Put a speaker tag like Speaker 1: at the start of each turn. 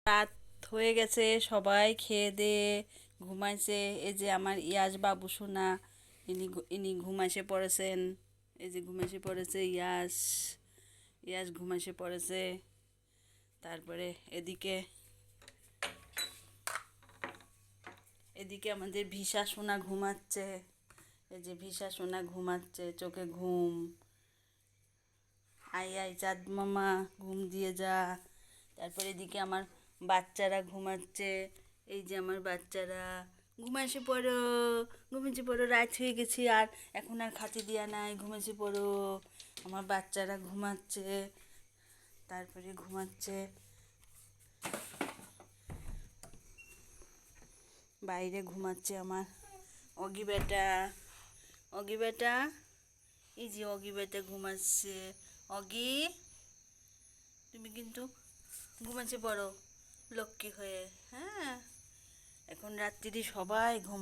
Speaker 1: রাত হয়ে গেছে, সবাই খেয়ে দিয়ে ঘুমাইছে। এই যে আমার ইয়াস বাবু সোনা, ইনি ঘুমাইসে পড়েছেন। এই যে ঘুমাইসে পড়েছে ইয়াস, ইয়াস ঘুমাইসে পড়েছে। তারপরে এদিকে এদিকে আমাদের ভিসা সোনা ঘুমাচ্ছে। এই যে ভিসা সোনা ঘুমাচ্ছে, চোখে ঘুম। আই আই চাঁদ মামা, ঘুম দিয়ে যা। তারপরে এদিকে আমার বাচ্চারা ঘুমাচ্ছে। এই যে আমার বাচ্চারা, ঘুমাইসে পড়ো, ঘুমিয়েছে পড়ো, রাত হয়ে গেছি, আর এখন আর খাতি দিয়া নাই, ঘুমিয়েছে পড়ো। আমার বাচ্চারা ঘুমাচ্ছে, তারপরে ঘুমাচ্ছে। বাইরে ঘুমাচ্ছে আমার অগি বেটা, অগি বেটা। এই যে অগি বেটা ঘুমাচ্ছে। অগি, তুমি কিন্তু ঘুমাচ্ছে পড়ো লক্ষ্মী হয়ে। হ্যাঁ, এখন রাত্রি সবাই ঘুম